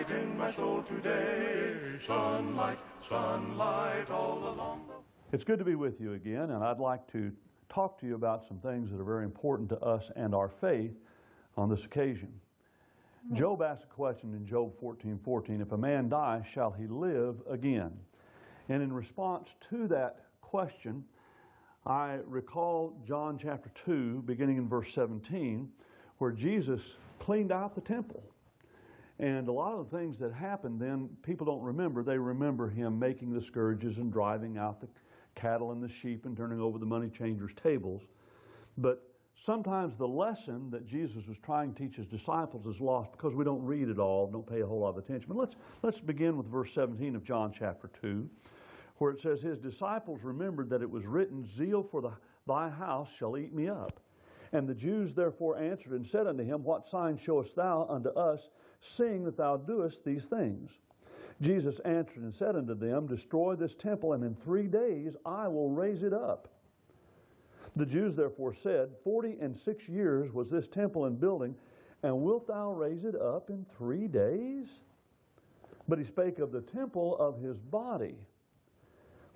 light in my soul today. Sunlight, sunlight all along the... It's good to be with you again, and I'd like to talk to you about some things that are very important to us and our faith on this occasion. Job asked a question in Job 14:14, if a man die, shall he live again? And in response to that question, I recall John chapter 2, beginning in verse 17, where Jesus cleaned out the temple. And a lot of the things that happened then, people don't remember. They remember him making the scourges and driving out the cattle and the sheep and turning over the money changers' tables. But sometimes the lesson that Jesus was trying to teach his disciples is lost because we don't read it all, don't pay a whole lot of attention. But let's begin with verse 17 of John chapter 2, where it says, his disciples remembered that it was written, zeal for thy house shall eat me up. And the Jews therefore answered and said unto him, what sign showest thou unto us, seeing that thou doest these things? Jesus answered and said unto them, destroy this temple, and in 3 days I will raise it up. The Jews therefore said, 46 years was this temple in building, and wilt thou raise it up in 3 days? But he spake of the temple of his body.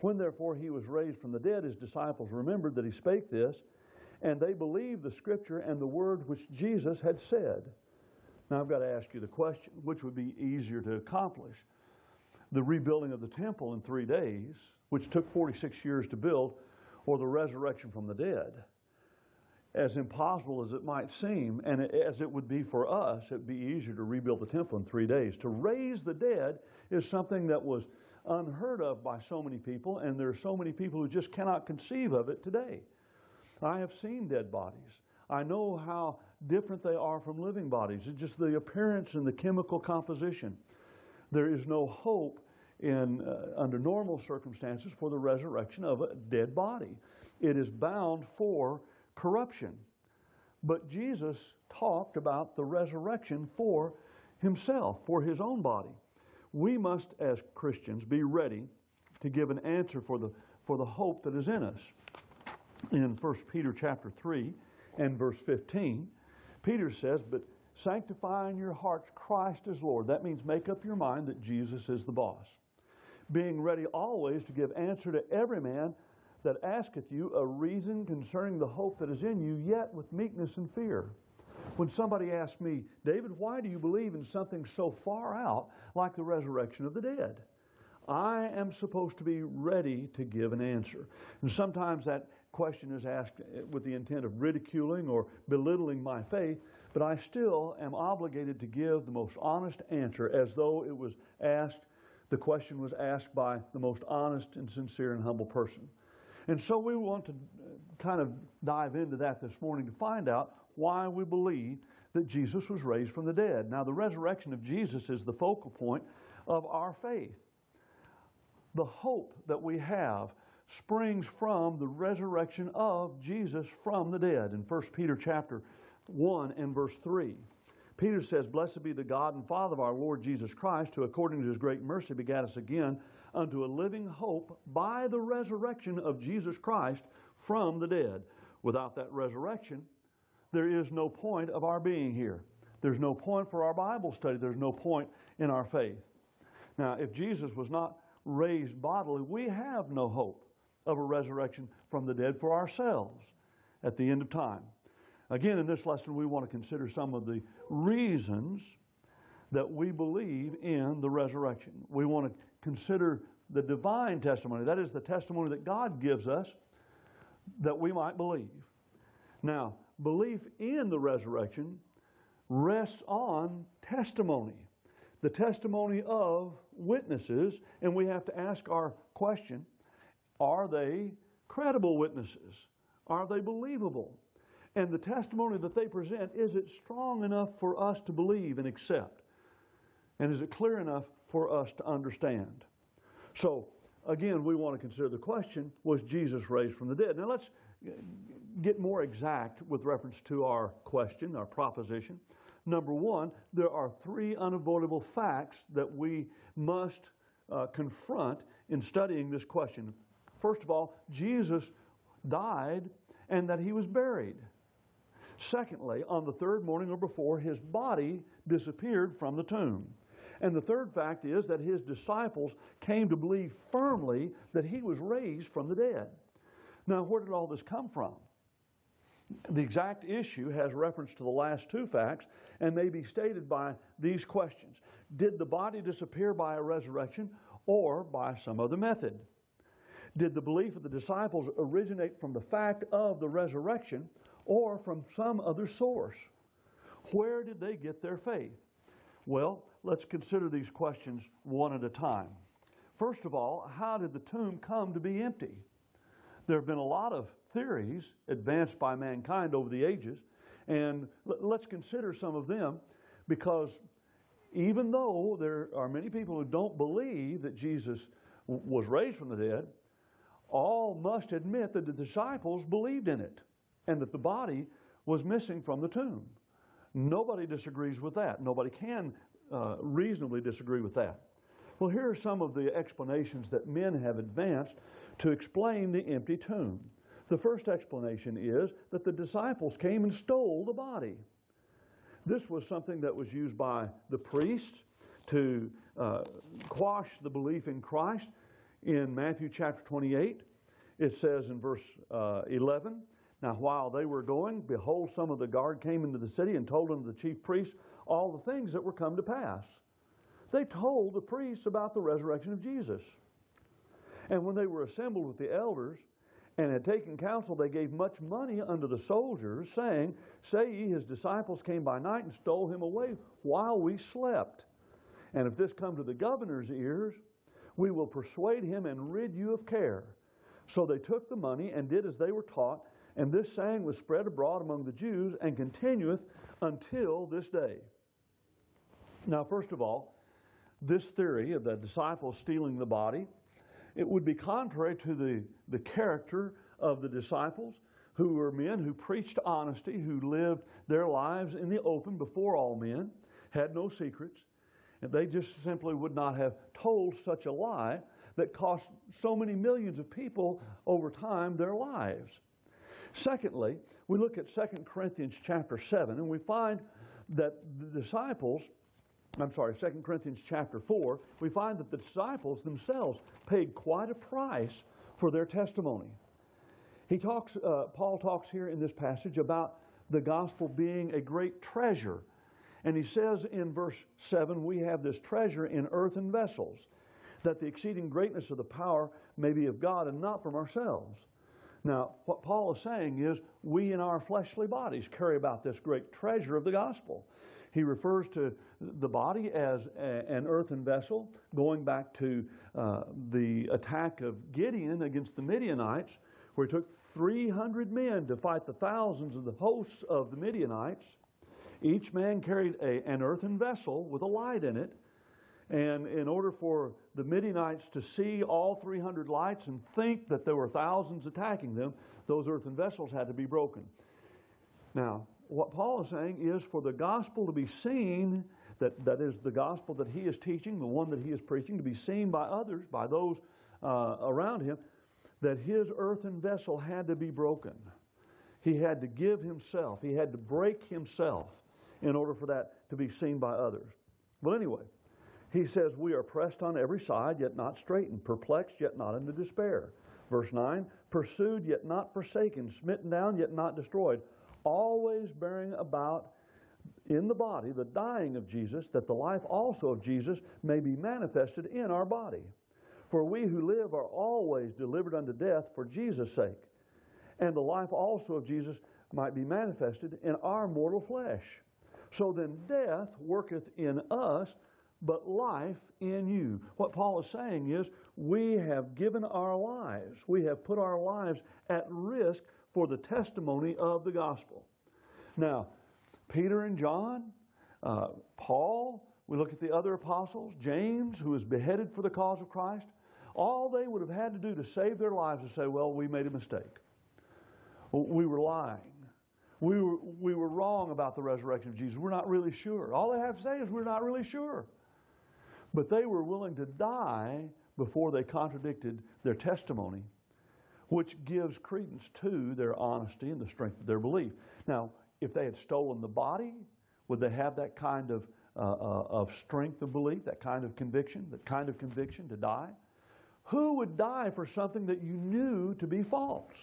When therefore he was raised from the dead, his disciples remembered that he spake this, and they believed the scripture and the word which Jesus had said. Now I've got to ask you the question, which would be easier to accomplish? The rebuilding of the temple in 3 days, which took 46 years to build, or the resurrection from the dead? As impossible as it might seem, and as it would be for us, it would be easier to rebuild the temple in 3 days. To raise the dead is something that was unheard of by so many people, and there are so many people who just cannot conceive of it today. I have seen dead bodies. I know how different they are from living bodies. It's just the appearance and the chemical composition. There is no hope under normal circumstances for the resurrection of a dead body. It is bound for corruption. But Jesus talked about the resurrection for himself, for his own body. We must, as Christians, be ready to give an answer for the hope that is in us. In 1 Peter chapter 3 and verse 15, Peter says, but sanctify in your hearts Christ as Lord. That means make up your mind that Jesus is the boss. Being ready always to give answer to every man that asketh you a reason concerning the hope that is in you, yet with meekness and fear. When somebody asks me, David, why do you believe in something so far out like the resurrection of the dead? I am supposed to be ready to give an answer. And sometimes that question is asked with the intent of ridiculing or belittling my faith, but I still am obligated to give the most honest answer as though it was asked, the question was asked by the most honest and sincere and humble person. And so we want to kind of dive into that this morning to find out why we believe that Jesus was raised from the dead. Now, the resurrection of Jesus is the focal point of our faith. The hope that we have springs from the resurrection of Jesus from the dead. In 1 Peter chapter 1 and verse 3, Peter says, blessed be the God and Father of our Lord Jesus Christ, who according to his great mercy begat us again unto a living hope by the resurrection of Jesus Christ from the dead. Without that resurrection, there is no point of our being here. There's no point for our Bible study. There's no point in our faith. Now, if Jesus was not raised bodily, we have no hope of a resurrection from the dead for ourselves at the end of time. Again, in this lesson, we want to consider some of the reasons that we believe in the resurrection. We want to consider the divine testimony. That is the testimony that God gives us that we might believe. Now, belief in the resurrection rests on testimony. The testimony of witnesses, and we have to ask our question, are they credible witnesses? Are they believable? And the testimony that they present, is it strong enough for us to believe and accept? And is it clear enough for us to understand? So, again, we want to consider the question, was Jesus raised from the dead? Now let's get more exact with reference to our question, our proposition. Number one, there are 3 unavoidable facts that we must confront in studying this question. First of all, Jesus died and that he was buried. Secondly, on the 3rd morning or before, his body disappeared from the tomb. And the third fact is that his disciples came to believe firmly that he was raised from the dead. Now, where did all this come from? The exact issue has reference to the last two facts and may be stated by these questions. Did the body disappear by a resurrection or by some other method? Did the belief of the disciples originate from the fact of the resurrection or from some other source? Where did they get their faith? Well, let's consider these questions one at a time. First of all, how did the tomb come to be empty? There have been a lot of theories advanced by mankind over the ages, and let's consider some of them, because even though there are many people who don't believe that Jesus was raised from the dead, all must admit that the disciples believed in it and that the body was missing from the tomb. Nobody disagrees with that. Nobody can reasonably disagree with that. Well, here are some of the explanations that men have advanced to explain the empty tomb. The first explanation is that the disciples came and stole the body. This was something that was used by the priests to quash the belief in Christ. In Matthew chapter 28, it says in verse 11, "Now while they were going, behold, some of the guard came into the city and told unto the chief priests all the things that were come to pass." They told the priests about the resurrection of Jesus. And when they were assembled with the elders and had taken counsel, they gave much money unto the soldiers, saying, "Say ye, his disciples came by night and stole him away while we slept. And if this come to the governor's ears, we will persuade him and rid you of care." So they took the money and did as they were taught, and this saying was spread abroad among the Jews and continueth until this day. Now, first of all, this theory of the disciples stealing the body, it would be contrary to the character of the disciples, who were men who preached honesty, who lived their lives in the open before all men, had no secrets, and they just simply would not have told such a lie that cost so many millions of people over time their lives. Secondly, we look at 2 Corinthians chapter 7, and we find that the disciples, 2 Corinthians chapter 4, we find that the disciples themselves paid quite a price for their testimony. Paul talks here in this passage about the gospel being a great treasure. And he says in verse 7, "We have this treasure in earthen vessels, that the exceeding greatness of the power may be of God and not from ourselves." Now, what Paul is saying is, we in our fleshly bodies carry about this great treasure of the gospel. He refers to the body as an earthen vessel, going back to the attack of Gideon against the Midianites, where he took 300 men to fight the thousands of the hosts of the Midianites. Each man carried an earthen vessel with a light in it. And in order for the Midianites to see all 300 lights and think that there were thousands attacking them, those earthen vessels had to be broken. Now, what Paul is saying is, for the gospel to be seen, that is the gospel that he is teaching, the one that he is preaching, to be seen by others, by those around him, that his earthen vessel had to be broken. He had to give himself. He had to break himself in order for that to be seen by others. Well, anyway, he says, "We are pressed on every side, yet not straitened, perplexed, yet not into despair." Verse 9, "Pursued, yet not forsaken, smitten down, yet not destroyed, always bearing about in the body the dying of Jesus, that the life also of Jesus may be manifested in our body. For we who live are always delivered unto death for Jesus' sake, and the life also of Jesus might be manifested in our mortal flesh. So then death worketh in us, but life in you." What Paul is saying is, we have given our lives, we have put our lives at risk for the testimony of the gospel. Now, Peter and John, Paul, we look at the other apostles, James, who was beheaded for the cause of Christ, all they would have had to do to save their lives is say, "Well, we made a mistake. We were lying. We were wrong about the resurrection of Jesus. We're not really sure." All they have to say is, "We're not really sure." But they were willing to die before they contradicted their testimony, which gives credence to their honesty and the strength of their belief. Now, if they had stolen the body, would they have that kind of of strength of belief, that kind of conviction to die? Who would die for something that you knew to be false?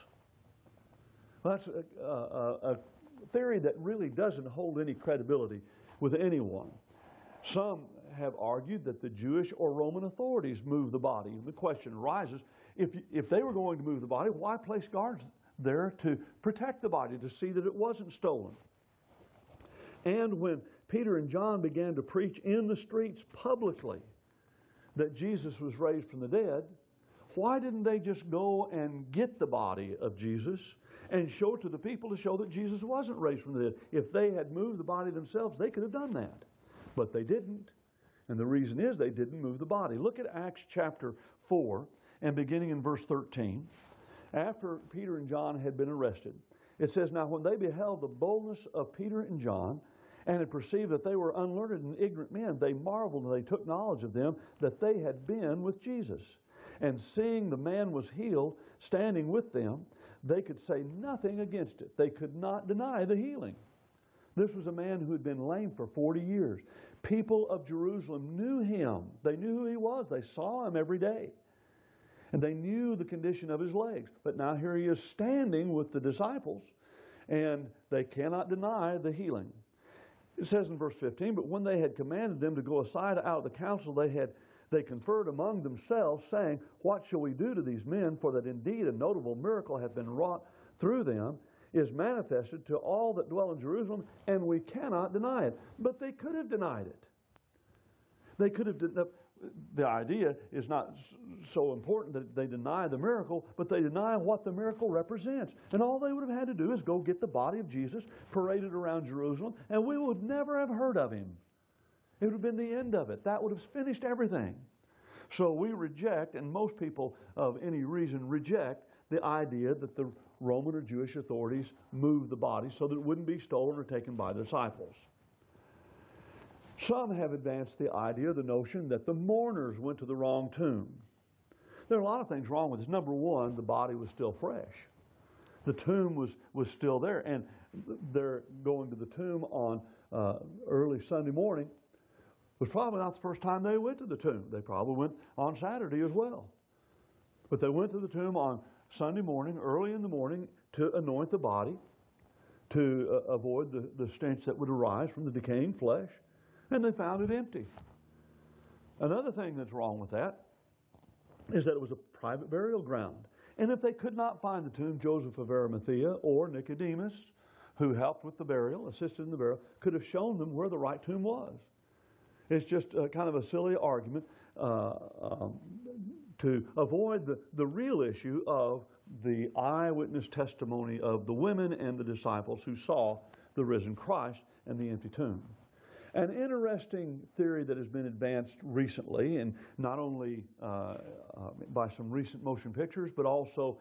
Well, that's a theory that really doesn't hold any credibility with anyone. Some have argued that the Jewish or Roman authorities moved the body. The question arises, if they were going to move the body, why place guards there to protect the body, to see that it wasn't stolen? And when Peter and John began to preach in the streets publicly that Jesus was raised from the dead, why didn't they just go and get the body of Jesus and show it to the people to show that Jesus wasn't raised from the dead? If they had moved the body themselves, they could have done that. But they didn't. And the reason is they didn't move the body. Look at Acts chapter 4 and beginning in verse 13. After Peter and John had been arrested, it says, "Now when they beheld the boldness of Peter and John, and had perceived that they were unlearned and ignorant men, they marveled, and they took knowledge of them that they had been with Jesus. And seeing the man was healed, standing with them, they could say nothing against it." They could not deny the healing. This was a man who had been lame for 40 years. People of Jerusalem knew him. They knew who he was. They saw him every day. And they knew the condition of his legs. But now here he is standing with the disciples, and they cannot deny the healing. It says in verse 15, "But when they had commanded them to go aside out of the council, they conferred among themselves, saying, What shall we do to these men? For that indeed a notable miracle hath been wrought through them, is manifested to all that dwell in Jerusalem, and we cannot deny it." But they could have denied it. They could have the idea is not so important that they deny the miracle, but they deny what the miracle represents. And all they would have had to do is go get the body of Jesus, parade it around Jerusalem, and we would never have heard of him. It would have been the end of it. That would have finished everything. So we reject, and most people of any reason reject, the idea that the Roman or Jewish authorities moved the body so that it wouldn't be stolen or taken by the disciples. Some have advanced the idea, the notion, that the mourners went to the wrong tomb. There are a lot of things wrong with this. Number one, the body was still fresh. The tomb was still there, and they're going to the tomb on early Sunday morning. It was probably not the first time they went to the tomb. They probably went on Saturday as well. But they went to the tomb on Sunday morning, early in the morning, to anoint the body, to avoid the stench that would arise from the decaying flesh. And they found it empty. Another thing that's wrong with that is that it was a private burial ground. And if they could not find the tomb, Joseph of Arimathea or Nicodemus, who helped with the burial, assisted in the burial, could have shown them where the right tomb was. It's just kind of a silly argument to avoid the real issue of the eyewitness testimony of the women and the disciples who saw the risen Christ and the empty tomb. An interesting theory that has been advanced recently, and not only by some recent motion pictures, but also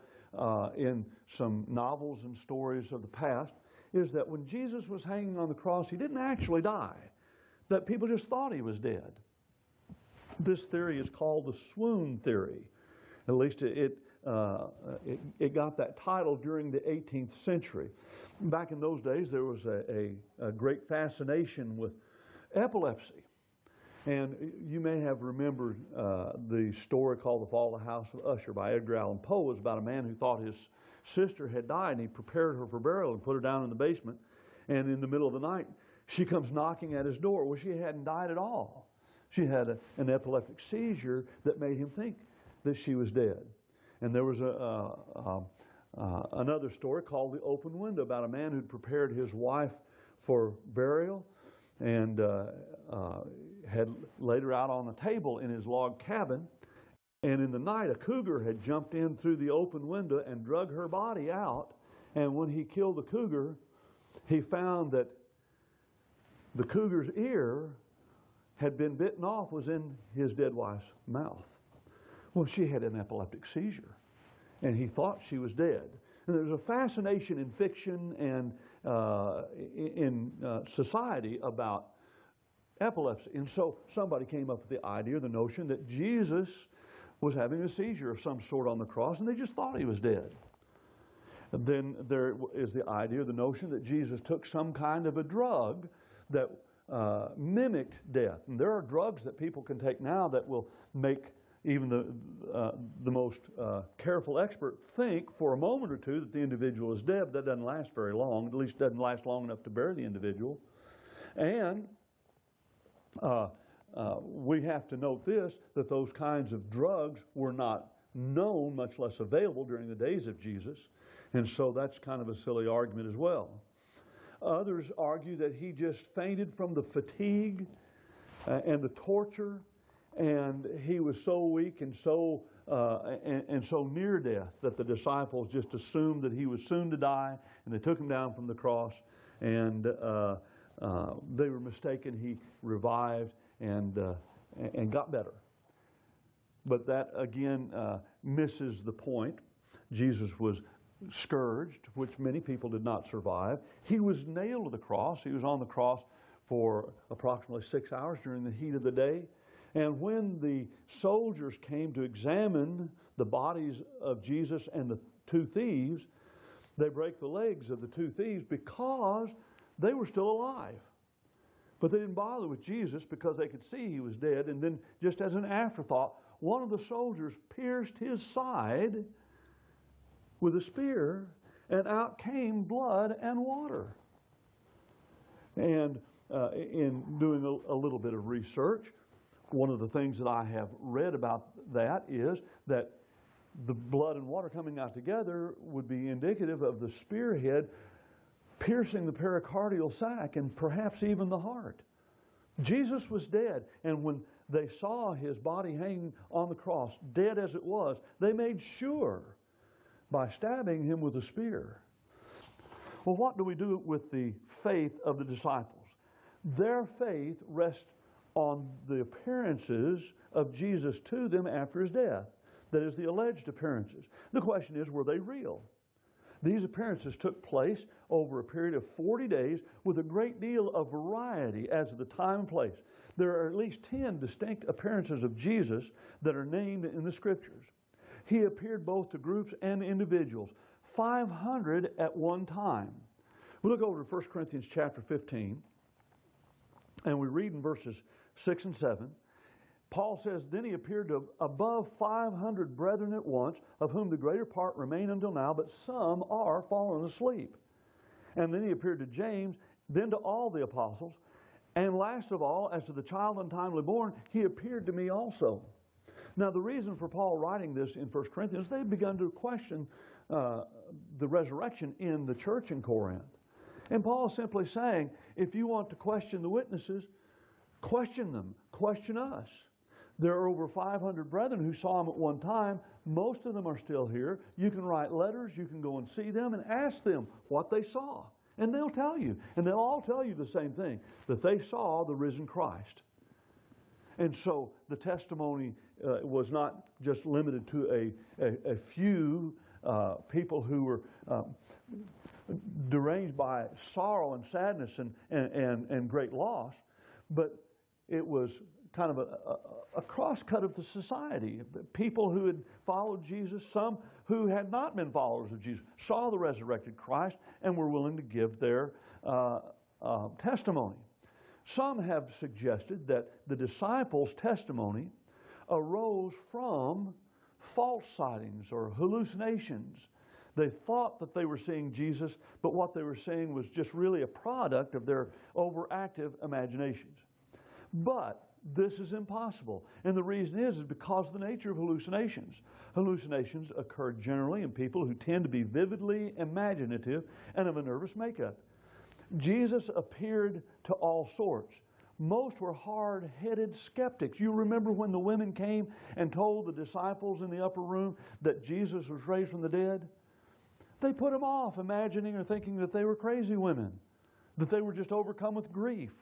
in some novels and stories of the past, is that when Jesus was hanging on the cross, he didn't actually die, that people just thought he was dead. This theory is called the swoon theory. At least it got that title during the 18th century. Back in those days, there was a great fascination with epilepsy. And you may have remembered the story called The Fall of the House of Usher by Edgar Allan Poe. It was about a man who thought his sister had died, and he prepared her for burial and put her down in the basement. And in the middle of the night, she comes knocking at his door. Well, she hadn't died at all. She had an epileptic seizure that made him think that she was dead. And there was another story called The Open Window about a man who'd prepared his wife for burial and had laid her out on a table in his log cabin. And in the night, a cougar had jumped in through the open window and drug her body out. And when he killed the cougar, he found that the cougar's ear had been bitten off, was in his dead wife's mouth. Well, she had an epileptic seizure, and he thought she was dead. And there's a fascination in fiction and in society about epilepsy. And so somebody came up with the idea, the notion that Jesus was having a seizure of some sort on the cross, and they just thought he was dead. And then there is the idea, the notion that Jesus took some kind of a drug that mimicked death. And there are drugs that people can take now that will make even the most careful expert think for a moment or two that the individual is dead. That doesn't last very long. At least doesn't last long enough to bury the individual. And we have to note this, that those kinds of drugs were not known, much less available during the days of Jesus. And so that's kind of a silly argument as well. Others argue that he just fainted from the fatigue and the torture, and he was so weak and so near death that the disciples just assumed that he was soon to die, and they took him down from the cross, and they were mistaken. He revived and got better. But that again misses the point. Jesus was scourged, which many people did not survive. He was nailed to the cross. He was on the cross for approximately 6 hours during the heat of the day. And when the soldiers came to examine the bodies of Jesus and the two thieves, they break the legs of the two thieves because they were still alive. But they didn't bother with Jesus because they could see he was dead. And then, just as an afterthought, one of the soldiers pierced his side with a spear, and out came blood and water. And in doing a little bit of research, one of the things that I have read about that is that the blood and water coming out together would be indicative of the spearhead piercing the pericardial sac and perhaps even the heart. Jesus was dead, and when they saw his body hanging on the cross, dead as it was, they made sure by stabbing him with a spear. Well, what do we do with the faith of the disciples? Their faith rests on the appearances of Jesus to them after his death. That is, the alleged appearances. The question is, were they real? These appearances took place over a period of 40 days with a great deal of variety as to the time and place. There are at least 10 distinct appearances of Jesus that are named in the Scriptures. He appeared both to groups and individuals, 500 at one time. We look over to 1 Corinthians chapter 15, and we read in verses 6 and 7. Paul says, "Then he appeared to above 500 brethren at once, of whom the greater part remain until now, but some are fallen asleep. And then he appeared to James, then to all the apostles. And last of all, as to the child untimely born, he appeared to me also." Now, the reason for Paul writing this in 1 Corinthians, they've begun to question the resurrection in the church in Corinth. And Paul is simply saying, if you want to question the witnesses, question them, question us. There are over 500 brethren who saw him at one time. Most of them are still here. You can write letters, you can go and see them and ask them what they saw. And they'll tell you. And they'll all tell you the same thing, that they saw the risen Christ. And so the testimony was not just limited to a few people who were deranged by sorrow and sadness and great loss, but it was kind of a cross-cut of the society. People who had followed Jesus, some who had not been followers of Jesus, saw the resurrected Christ and were willing to give their testimony. Some have suggested that the disciples' testimony arose from false sightings or hallucinations. They thought that they were seeing Jesus, but what they were seeing was just really a product of their overactive imaginations. But this is impossible. And the reason is because of the nature of hallucinations. Hallucinations occur generally in people who tend to be vividly imaginative and of a nervous makeup. Jesus appeared to all sorts. Most were hard-headed skeptics. You remember when the women came and told the disciples in the upper room that Jesus was raised from the dead? They put them off, imagining or thinking that they were crazy women, that they were just overcome with grief.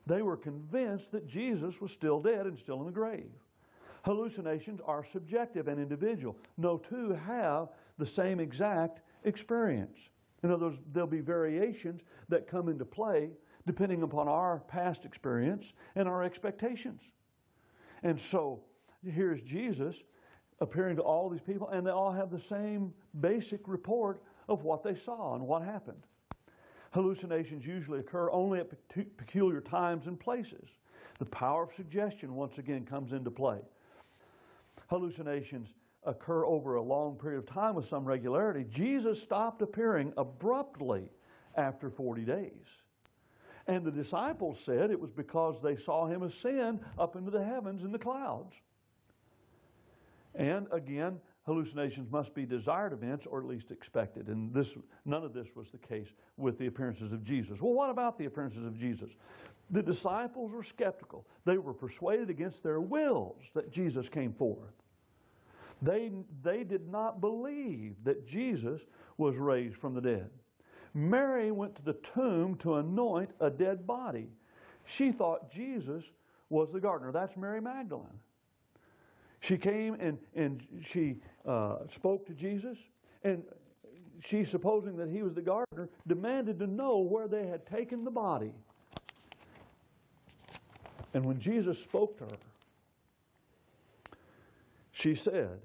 They were convinced that Jesus was still dead and still in the grave. Hallucinations are subjective and individual. No two have the same exact experience. In other words, there'll be variations that come into play depending upon our past experience and our expectations. And so here's Jesus appearing to all these people, and they all have the same basic report of what they saw and what happened. Hallucinations usually occur only at peculiar times and places. The power of suggestion once again comes into play. Hallucinations occur over a long period of time with some regularity. Jesus stopped appearing abruptly after 40 days. And the disciples said it was because they saw him ascend up into the heavens in the clouds. And again, hallucinations must be desired events or at least expected. And none of this was the case with the appearances of Jesus. Well, what about the appearances of Jesus? The disciples were skeptical. They were persuaded against their wills that Jesus came forth. They did not believe that Jesus was raised from the dead. Mary went to the tomb to anoint a dead body. She thought Jesus was the gardener. That's Mary Magdalene. She came and she spoke to Jesus, and she, supposing that he was the gardener, demanded to know where they had taken the body. And when Jesus spoke to her, she said,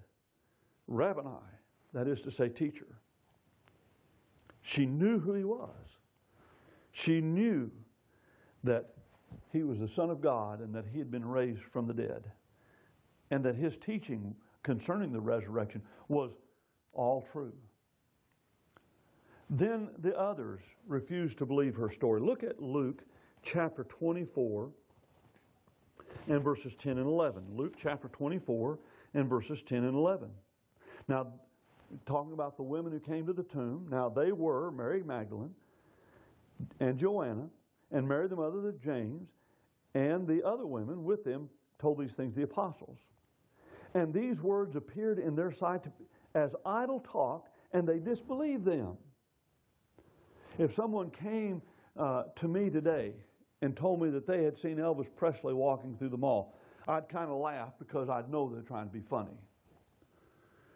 Rabboni, that is to say, teacher. She knew who he was. She knew that he was the Son of God and that he had been raised from the dead, and that his teaching concerning the resurrection was all true. Then the others refused to believe her story. Look at Luke chapter 24 and verses 10 and 11. Luke chapter 24 and verses 10 and 11. Now, talking about the women who came to the tomb, now they were Mary Magdalene and Joanna and Mary the mother of James, and the other women with them told these things to the apostles. And these words appeared in their sight as idle talk, and they disbelieved them. If someone came to me today and told me that they had seen Elvis Presley walking through the mall, I'd kind of laugh because I'd know they're trying to be funny.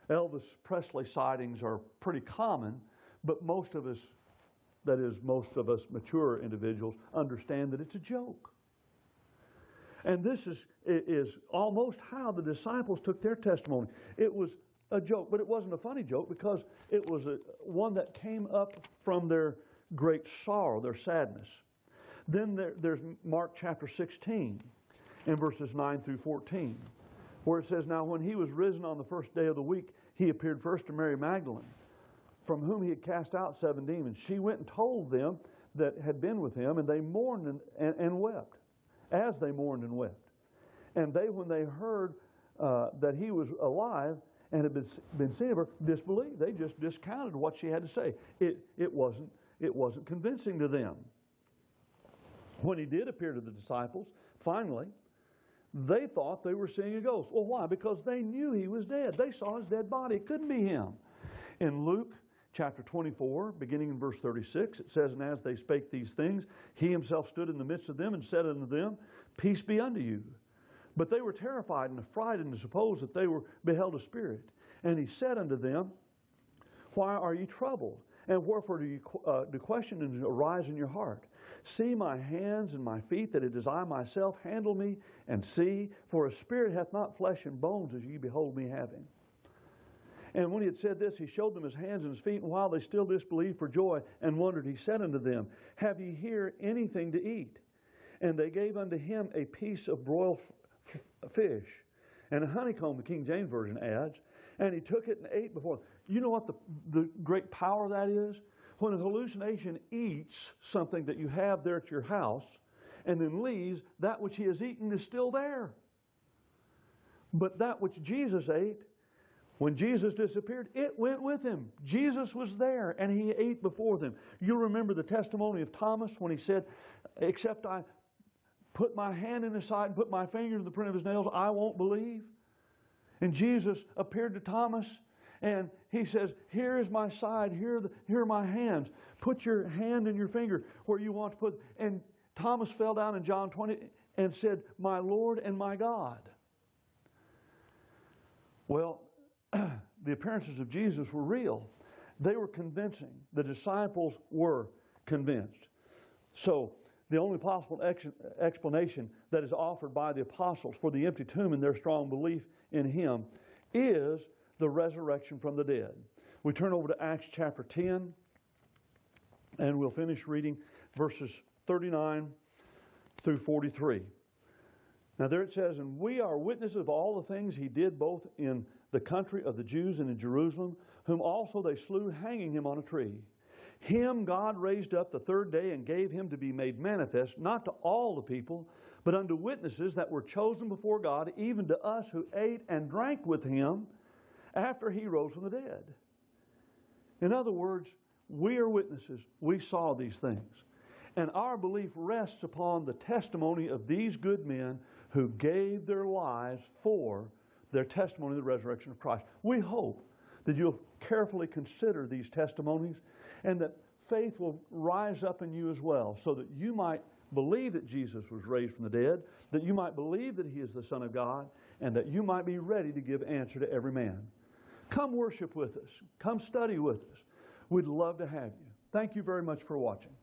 Elvis Presley sightings are pretty common, but most of us, that is, most of us mature individuals, understand that it's a joke. And this is almost how the disciples took their testimony. It was a joke, but it wasn't a funny joke because it was one that came up from their great sorrow, their sadness. Then there's Mark chapter 16 and verses 9 through 14, where it says, Now when he was risen on the first day of the week, he appeared first to Mary Magdalene, from whom he had cast out 7 demons. She went and told them that had been with him, and they mourned and wept, as they mourned and wept. And they, when they heard that he was alive and had been seen of her, disbelieved. They just discounted what she had to say. It wasn't convincing to them. When he did appear to the disciples, finally, they thought they were seeing a ghost. Well, why? Because they knew he was dead. They saw his dead body. It couldn't be him. In Luke chapter 24, beginning in verse 36, it says, And as they spake these things, he himself stood in the midst of them and said unto them, Peace be unto you. But they were terrified and affrighted and supposed that they beheld a spirit. And he said unto them, Why are ye troubled? And wherefore do questions arise in your heart? See my hands and my feet, that it is I myself. Handle me and see, for a spirit hath not flesh and bones, as ye behold me having. And when he had said this, he showed them his hands and his feet. And while they still disbelieved for joy and wondered, he said unto them, Have ye here anything to eat? And they gave unto him a piece of broiled fish and a honeycomb, the King James Version adds. And he took it and ate before them. You know what the great power of that is? When a hallucination eats something that you have there at your house and then leaves, that which he has eaten is still there. But that which Jesus ate, when Jesus disappeared, it went with him. Jesus was there and he ate before them. You remember the testimony of Thomas when he said, Except I put my hand in his side and put my finger in the print of his nails, I won't believe. And Jesus appeared to Thomas and he says, Here is my side, here are my hands. Put your hand and your finger where you want to put. And Thomas fell down in John 20 and said, My Lord and my God. Well, the appearances of Jesus were real. They were convincing. The disciples were convinced. So the only possible explanation that is offered by the apostles for the empty tomb and their strong belief in him is the resurrection from the dead. We turn over to Acts chapter 10 And we'll finish reading verses 39 through 43. Now there it says, "And we are witnesses of all the things he did both in the country of the Jews and in Jerusalem, whom also they slew, hanging him on a tree. Him God raised up the third day and gave him to be made manifest, not to all the people, but unto witnesses that were chosen before God, even to us who ate and drank with him after he rose from the dead." In other words, we are witnesses. We saw these things. And our belief rests upon the testimony of these good men who gave their lives for their testimony of the resurrection of Christ. We hope that you'll carefully consider these testimonies and that faith will rise up in you as well, so that you might believe that Jesus was raised from the dead, that you might believe that he is the Son of God, and that you might be ready to give answer to every man. Come worship with us. Come study with us. We'd love to have you. Thank you very much for watching.